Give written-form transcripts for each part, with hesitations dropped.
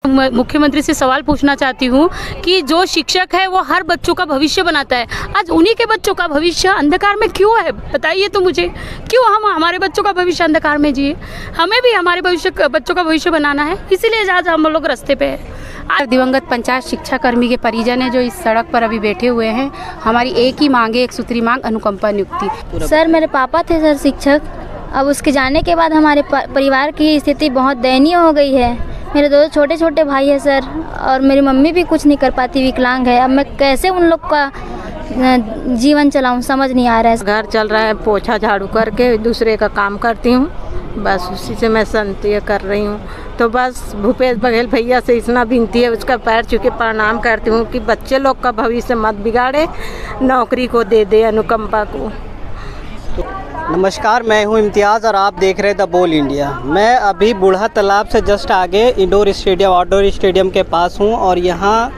मुख्यमंत्री से सवाल पूछना चाहती हूँ कि जो शिक्षक है वो हर बच्चों का भविष्य बनाता है, आज उन्हीं के बच्चों का भविष्य अंधकार में क्यों है? बताइए तो मुझे, क्यों हम हमारे बच्चों का भविष्य अंधकार में जिए? हमें भी हमारे बच्चों का भविष्य बनाना है, इसीलिए आज हम लोग रास्ते पे हैं। दिवंगत पंचायत शिक्षा कर्मी के परिजन है जो इस सड़क पर अभी बैठे हुए हैं। हमारी एक ही मांग है, एक सूत्री मांग, अनुकंपा नियुक्ति। सर मेरे पापा थे सर शिक्षक, अब उसके जाने के बाद हमारे परिवार की स्थिति बहुत दयनीय हो गई है। मेरे दो छोटे छोटे भाई है सर, और मेरी मम्मी भी कुछ नहीं कर पाती, विकलांग है। अब मैं कैसे उन लोग का जीवन चलाऊं, समझ नहीं आ रहा है। घर चल रहा है, पोछा झाड़ू करके दूसरे का काम करती हूँ, बस उसी से मैं संतुष्ट कर रही हूँ। तो बस भूपेश बघेल भैया से इतना विनती है, उसका पैर छू के प्रणाम करती हूँ कि बच्चे लोग का भविष्य मत बिगाड़े, नौकरी को दे दे अनुकंपा को। नमस्कार, मैं हूं इम्तियाज़ और आप देख रहे द बोल इंडिया। मैं अभी बूढ़ा तालाब से जस्ट आगे इंडोर स्टेडियम, आउटडोर स्टेडियम के पास हूं और यहां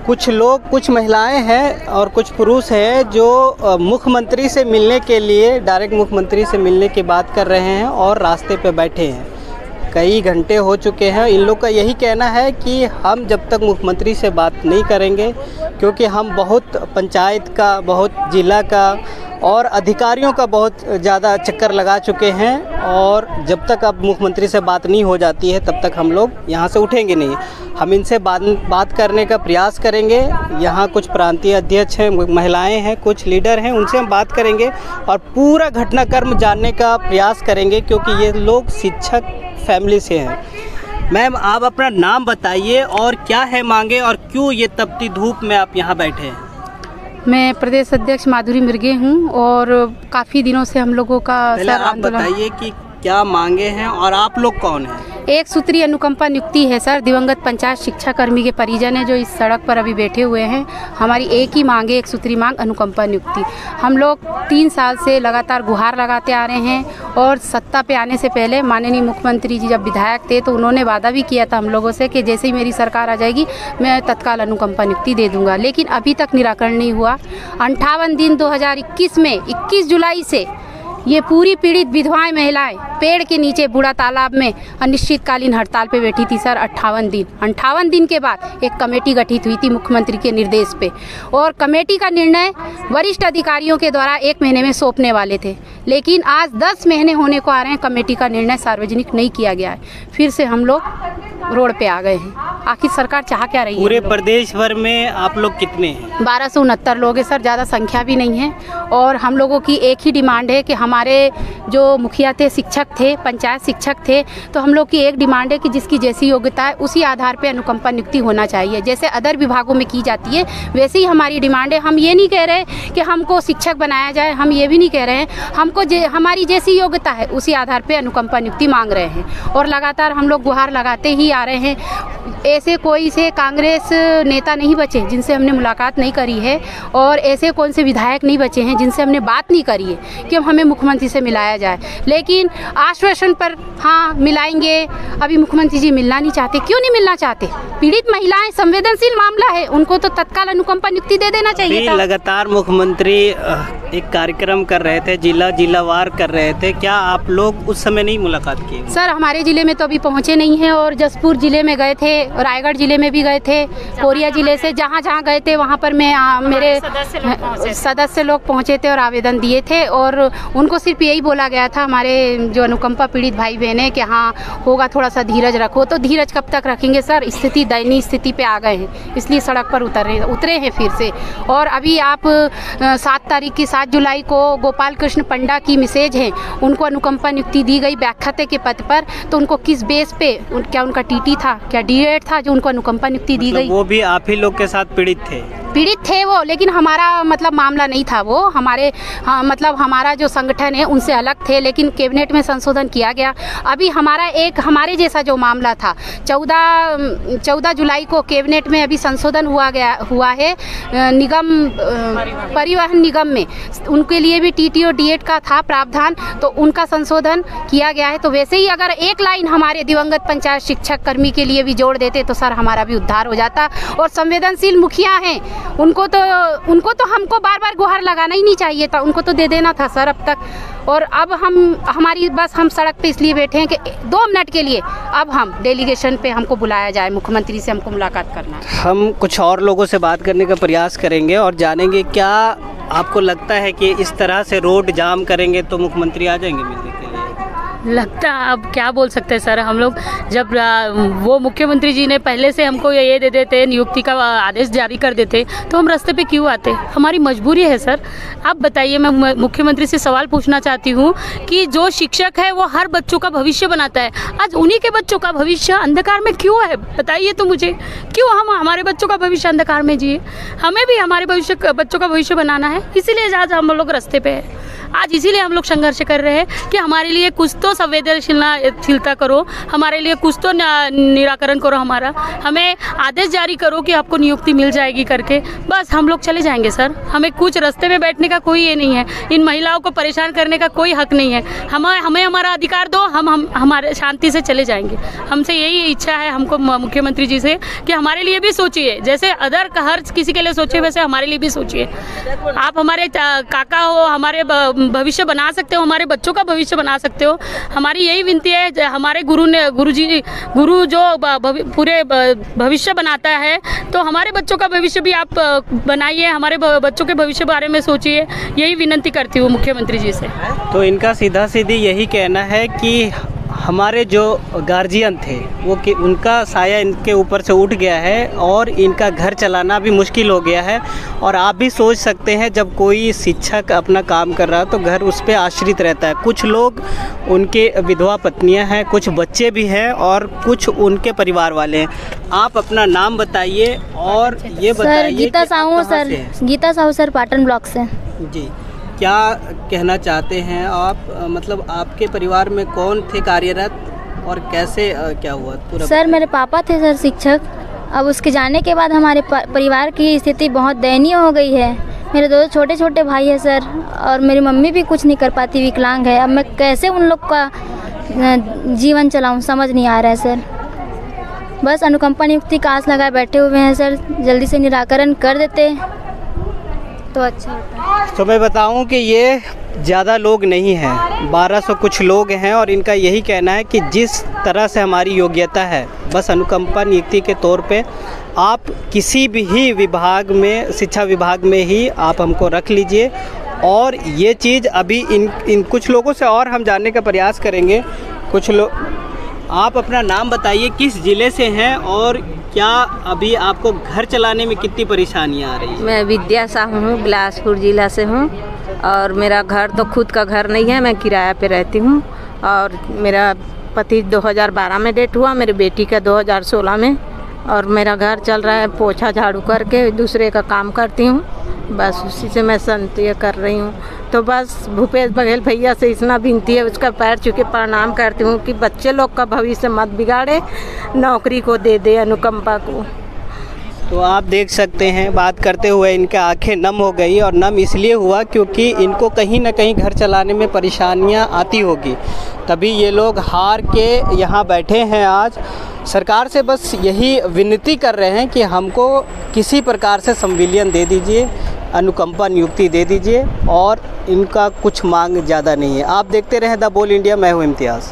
कुछ लोग, कुछ महिलाएं हैं और कुछ पुरुष हैं जो मुख्यमंत्री से मिलने के लिए, डायरेक्ट मुख्यमंत्री से मिलने की बात कर रहे हैं और रास्ते पे बैठे हैं। कई घंटे हो चुके हैं। इन लोग का यही कहना है कि हम जब तक मुख्यमंत्री से बात नहीं करेंगे, क्योंकि हम बहुत पंचायत का, बहुत ज़िला का और अधिकारियों का बहुत ज़्यादा चक्कर लगा चुके हैं, और जब तक अब मुख्यमंत्री से बात नहीं हो जाती है तब तक हम लोग यहाँ से उठेंगे नहीं। हम इनसे बात करने का प्रयास करेंगे। यहाँ कुछ प्रांतीय अध्यक्ष हैं, महिलाएं हैं, कुछ लीडर हैं, उनसे हम बात करेंगे और पूरा घटनाक्रम जानने का प्रयास करेंगे, क्योंकि ये लोग शिक्षक फैमिली से हैं। मैम, आप अपना नाम बताइए और क्या है मांगे और क्यों ये तपती धूप में आप यहाँ बैठे हैं? मैं प्रदेश अध्यक्ष माधुरी मिर्गे हूँ और काफ़ी दिनों से हम लोगों का सर आप बताइए कि क्या मांगे हैं और आप लोग कौन हैं? एक सूत्री अनुकंपा नियुक्ति है सर। दिवंगत पंचायत शिक्षा कर्मी के परिजन है जो इस सड़क पर अभी बैठे हुए हैं। हमारी एक ही मांग है, एक सूत्री मांग, अनुकंपा नियुक्ति। हम लोग 3 साल से लगातार गुहार लगाते आ रहे हैं और सत्ता पे आने से पहले माननीय मुख्यमंत्री जी जब विधायक थे तो उन्होंने वादा भी किया था हम लोगों से कि जैसे ही मेरी सरकार आ जाएगी मैं तत्काल अनुकंपा नियुक्ति दे दूंगा, लेकिन अभी तक निराकरण नहीं हुआ। 58 दिन 2021 में 21 जुलाई से ये पूरी पीड़ित विधवाएं महिलाएं पेड़ के नीचे बूढ़ा तालाब में अनिश्चितकालीन हड़ताल पे बैठी थी सर। 58 दिन के बाद एक कमेटी गठित हुई थी मुख्यमंत्री के निर्देश पे, और कमेटी का निर्णय वरिष्ठ अधिकारियों के द्वारा 1 महीने में सौंपने वाले थे, लेकिन आज 10 महीने होने को आ रहे हैं, कमेटी का निर्णय सार्वजनिक नहीं किया गया है। फिर से हम लोग रोड पे आ गए हैं। आखिर सरकार चाह क्या रही है? पूरे प्रदेश भर में आप लोग कितने हैं? 1269 लोग हैं सर, ज़्यादा संख्या भी नहीं है। और हम लोगों की एक ही डिमांड है कि हमारे जो मुखिया थे, शिक्षक थे, पंचायत शिक्षक थे, तो हम लोग की एक डिमांड है कि जिसकी जैसी योग्यता है उसी आधार पे अनुकंपा नियुक्ति होना चाहिए, जैसे अदर विभागों में की जाती है वैसे ही हमारी डिमांड है। हम ये नहीं कह रहे कि हमको शिक्षक बनाया जाए, हम ये भी नहीं कह रहे हैं, हमको हमारी जैसी योग्यता है उसी आधार पर अनुकंपा नियुक्ति मांग रहे हैं। और लगातार हम लोग गुहार लगाते ही आ रहे हैं। ऐसे कोई से कांग्रेस नेता नहीं बचे जिनसे हमने मुलाकात नहीं करी है, और ऐसे कौन से विधायक नहीं बचे हैं जिनसे हमने बात नहीं करी है कि हमें मुख्यमंत्री से मिलाया जाए, लेकिन आश्वासन पर हाँ मिलाएंगे। अभी मुख्यमंत्री जी मिलना नहीं चाहते। क्यों नहीं मिलना चाहते? पीड़ित महिलाएं, संवेदनशील मामला है, उनको तो तत्काल अनुकंपा नियुक्ति दे देना चाहिए था। लगातार मुख्यमंत्री एक कार्यक्रम कर रहे थे, जिलावार कर रहे थे, क्या आप लोग उस समय नहीं मुलाकात की? सर हमारे जिले में तो अभी पहुँचे नहीं हैं, और जसपुर जिले में गए थे, रायगढ़ जिले में भी गए थे, कोरिया जिले से जहाँ गए थे वहाँ पर मेरे सदस्य लोग पहुँचे थे और आवेदन दिए थे, और उनको सिर्फ यही बोला गया था हमारे जो अनुकंपा पीड़ित भाई बहन है कि हाँ होगा, थोड़ा सा धीरज रखो। तो धीरज कब तक रखेंगे सर? स्थिति दयनीय स्थिति पे आ गए हैं, इसलिए सड़क पर उतरे हैं फिर से। और अभी आप 7 जुलाई को गोपाल कृष्ण पंडा की मिसेज हैं, उनको अनुकंपा नियुक्ति दी गई व्याख्याता के पद पर, तो उनको किस बेस पे, क्या उनका टीटी था, क्या डीएड था जो उनको अनुकंपा नियुक्ति दी गई? वो भी आप ही लोग के साथ पीड़ित थे वो, लेकिन हमारा मतलब मामला नहीं था वो। हमारे मतलब हमारा जो संगठन है उनसे अलग थे, लेकिन कैबिनेट में संशोधन किया गया। अभी हमारे जैसा जो मामला था 14 जुलाई को कैबिनेट में अभी संशोधन हुआ है निगम, परिवहन निगम में, उनके लिए भी टीटी और डीएड का था प्रावधान, तो उनका संशोधन किया गया है। तो वैसे ही अगर एक लाइन हमारे दिवंगत पंचायत शिक्षक कर्मी के लिए भी जोड़ देते तो सर हमारा भी उद्धार हो जाता। और संवेदनशील मुखिया हैं उनको तो हमको बार बार गुहार लगाना ही नहीं चाहिए था, उनको तो दे देना था सर अब तक। और अब हम सड़क पे इसलिए बैठे हैं कि 2 मिनट के लिए अब हम डेलीगेशन पे हमको बुलाया जाए, मुख्यमंत्री से हमको मुलाकात करना है। हम कुछ और लोगों से बात करने का प्रयास करेंगे और जानेंगे क्या आपको लगता है कि इस तरह से रोड जाम करेंगे तो मुख्यमंत्री आ जाएंगे मिलने के लिए? लगता है, अब क्या बोल सकते हैं सर, हम लोग जब वो मुख्यमंत्री जी ने पहले से हमको ये दे देते, नियुक्ति का आदेश जारी कर देते, तो हम रास्ते पे क्यों आते? हमारी मजबूरी है सर। आप बताइए, मैं मुख्यमंत्री से सवाल पूछना चाहती हूँ कि जो शिक्षक है वो हर बच्चों का भविष्य बनाता है, आज उन्हीं के बच्चों का भविष्य अंधकार में क्यों है? बताइए तो मुझे, क्यों हम हमारे बच्चों का भविष्य अंधकार में जिए? हमें भी हमारे बच्चों का भविष्य बनाना है, इसीलिए आज हम लोग रास्ते पे हैं। आज इसीलिए हम लोग संघर्ष कर रहे हैं कि हमारे लिए कुछ तो संवेदनशीलता करो, हमारे लिए कुछ तो निराकरण करो, हमें आदेश जारी करो कि आपको नियुक्ति मिल जाएगी करके, बस हम लोग चले जाएंगे सर। हमें कुछ रास्ते में बैठने का कोई ये नहीं है, इन महिलाओं को परेशान करने का कोई हक नहीं है। हमें हमारा अधिकार दो, हम हमारे शांति से चले जाएंगे। हमसे यही इच्छा है हमको मुख्यमंत्री जी से कि हमारे लिए भी सोचिए, जैसे अदर हर किसी के लिए सोचिए वैसे हमारे लिए भी सोचिए। आप हमारे काका हो, हमारे भविष्य बना सकते हो, हमारे बच्चों का भविष्य बना सकते हो। हमारी यही विनती है, हमारे गुरु जो पूरे भविष्य बनाता है, तो हमारे बच्चों का भविष्य भी आप बनाइए, हमारे बच्चों के भविष्य बारे में सोचिए। यही विनती करती हूँ मुख्यमंत्री जी से। तो इनका सीधा सीधी यही कहना है कि हमारे जो गार्जियन थे वो कि उनका साया इनके ऊपर से उठ गया है और इनका घर चलाना भी मुश्किल हो गया है। और आप भी सोच सकते हैं, जब कोई शिक्षक अपना काम कर रहा है तो घर उस पर आश्रित रहता है। कुछ लोग उनके विधवा पत्नियां हैं, कुछ बच्चे भी हैं और कुछ उनके परिवार वाले हैं। आप अपना नाम बताइए और ये बताइए। Sir Geeta Sahu sir, Geeta Sahu sir, Patan block से। जी, क्या कहना चाहते हैं आप? मतलब आपके परिवार में कौन थे कार्यरत और कैसे क्या हुआ पूरा? सर मेरे पापा थे सर शिक्षक। अब उसके जाने के बाद हमारे परिवार की स्थिति बहुत दयनीय हो गई है। मेरे 2 छोटे छोटे भाई हैं सर, और मेरी मम्मी भी कुछ नहीं कर पाती, विकलांग है। अब मैं कैसे उन लोग का जीवन चलाऊं, समझ नहीं आ रहा है सर। बस अनुकंपा नियुक्ति का आस लगाए बैठे हुए हैं सर, जल्दी से निराकरण कर देते तो अच्छा होता। तो मैं बताऊं कि ये ज़्यादा लोग नहीं हैं, 1200 कुछ लोग हैं और इनका यही कहना है कि जिस तरह से हमारी योग्यता है, बस अनुकंपा नियुक्ति के तौर पे आप किसी भी विभाग में, शिक्षा विभाग में ही आप हमको रख लीजिए। और ये चीज़ अभी इन कुछ लोगों से और हम जानने का प्रयास करेंगे। कुछ लोग, आप अपना नाम बताइए, किस ज़िले से हैं और क्या अभी आपको घर चलाने में कितनी परेशानियां आ रही हैं? मैं विद्या साहू हूँ, बिलासपुर ज़िला से हूँ। और मेरा घर तो खुद का घर नहीं है, मैं किराया पे रहती हूँ। और मेरा पति 2012 में डेथ हुआ, मेरी बेटी का 2016 में। और मेरा घर चल रहा है पोछा झाड़ू करके, दूसरे का काम करती हूँ, बस उसी से मैं संतुष्ट कर रही हूँ। तो बस भूपेश बघेल भैया से इतना विनती है, उसका पैर छू के प्रणाम करती हूँ कि बच्चे लोग का भविष्य मत बिगाड़े, नौकरी को दे दे अनुकंपा को। तो आप देख सकते हैं, बात करते हुए इनके आंखें नम हो गई। और नम इसलिए हुआ क्योंकि इनको कहीं ना कहीं घर चलाने में परेशानियां आती होगी, तभी ये लोग हार के यहाँ बैठे हैं। आज सरकार से बस यही विनती कर रहे हैं कि हमको किसी प्रकार से संविलियन दे दीजिए, अनुकंपा नियुक्ति दे दीजिए, और इनका कुछ मांग ज़्यादा नहीं है। आप देखते रहें द बोल इंडिया, मैं हूँ इम्तियाज़।